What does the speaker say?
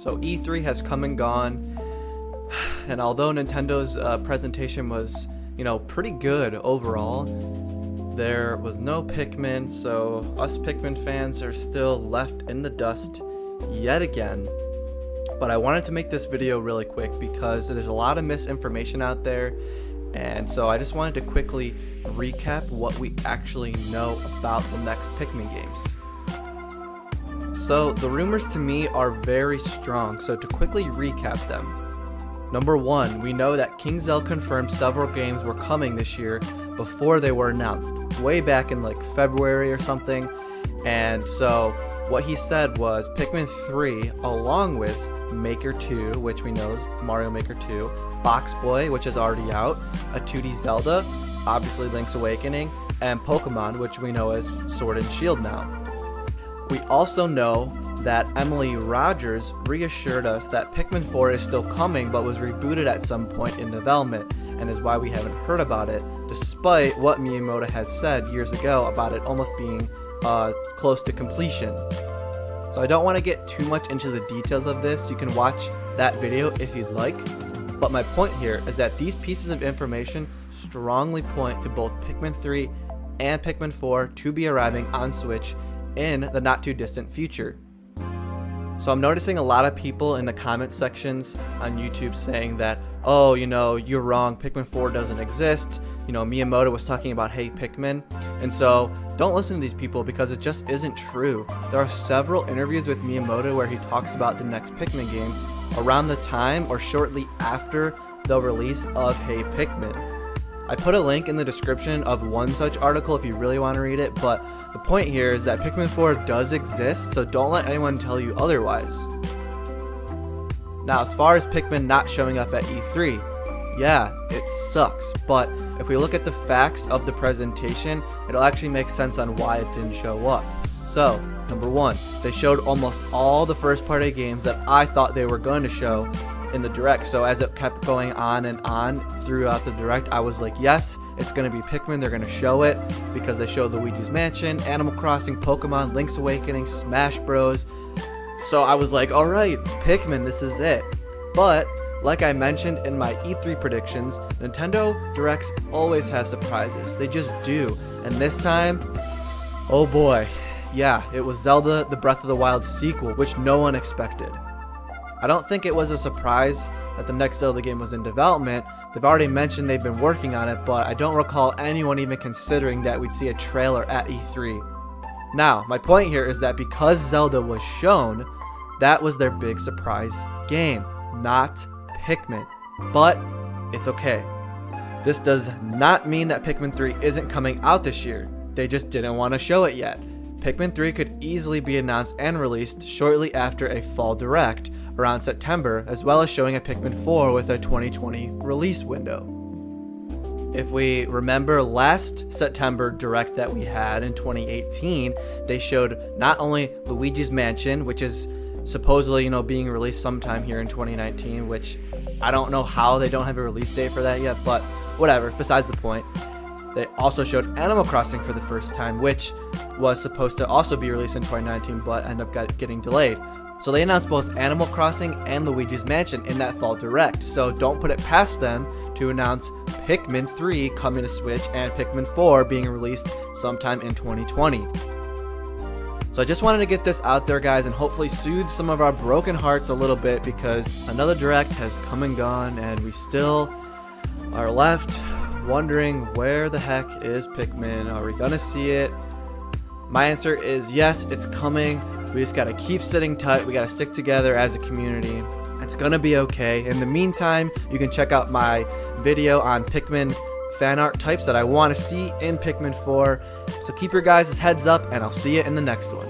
So E3 has come and gone, and although Nintendo's presentation was, pretty good overall, there was no Pikmin, so us Pikmin fans are still left in the dust yet again. But I wanted to make this video really quick because there's a lot of misinformation out there, and so I just wanted to quickly recap what we actually know about the next Pikmin games. So the rumors to me are very strong, so to quickly recap them. Number 1, we know that KingsL confirmed several games were coming this year before they were announced, way back in like February or something. And so what he said was Pikmin 3 along with Maker 2, which we know is Mario Maker 2, Box Boy, which is already out, a 2D Zelda, obviously Link's Awakening, and Pokemon, which we know as Sword and Shield now. We also know that Emily Rogers reassured us that Pikmin 4 is still coming but was rebooted at some point in development, and is why we haven't heard about it, despite what Miyamoto had said years ago about it almost being close to completion. So I don't want to get too much into the details of this. You can watch that video if you'd like, but my point here is that these pieces of information strongly point to both Pikmin 3 and Pikmin 4 to be arriving on Switch in the not too distant future. So I'm noticing a lot of people in the comment sections on YouTube saying that, oh, you're wrong, Pikmin 4 doesn't exist. Miyamoto was talking about Hey Pikmin. And so don't listen to these people because it just isn't true. There are several interviews with Miyamoto where he talks about the next Pikmin game around the time or shortly after the release of Hey Pikmin. I put a link in the description of one such article if you really want to read it, but the point here is that Pikmin 4 does exist, so don't let anyone tell you otherwise. Now, as far as Pikmin not showing up at E3, yeah, it sucks, but if we look at the facts of the presentation, it'll actually make sense on why it didn't show up. So, number 1, they showed almost all the first-party games that I thought they were going to show in the Direct. So as it kept going on and on throughout the Direct, I was like, yes, it's going to be Pikmin, they're going to show it, because they showed Luigi's Mansion, Animal Crossing, Pokemon, Link's Awakening, Smash Bros. So I was like, alright, Pikmin, this is it. But like I mentioned in my E3 predictions, Nintendo Directs always have surprises. They just do. And this time, oh boy, yeah, it was Zelda the Breath of the Wild sequel, which no one expected. I don't think it was a surprise that the next Zelda game was in development. They've already mentioned they've been working on it, but I don't recall anyone even considering that we'd see a trailer at E3. Now, my point here is that because Zelda was shown, that was their big surprise game, not Pikmin. But it's okay. This does not mean that Pikmin 3 isn't coming out this year. They just didn't want to show it yet. Pikmin 3 could easily be announced and released shortly after a fall Direct around September, as well as showing a Pikmin 4 with a 2020 release window. If we remember last September Direct that we had in 2018, they showed not only Luigi's Mansion, which is supposedly, being released sometime here in 2019, which I don't know how they don't have a release date for that yet, but whatever, besides the point. They also showed Animal Crossing for the first time, which was supposed to also be released in 2019, but ended up getting delayed. So they announced both Animal Crossing and Luigi's Mansion in that fall Direct, so don't put it past them to announce Pikmin 3 coming to Switch and Pikmin 4 being released sometime in 2020. So I just wanted to get this out there, guys, and hopefully soothe some of our broken hearts a little bit, because another Direct has come and gone and we still are left wondering where the heck is Pikmin. Are we gonna see it? My answer is yes, it's coming. We just gotta keep sitting tight. We gotta stick together as a community. It's gonna be okay. In the meantime, you can check out my video on Pikmin fan art types that I want to see in Pikmin 4. So keep your guys' heads up, and I'll see you in the next one.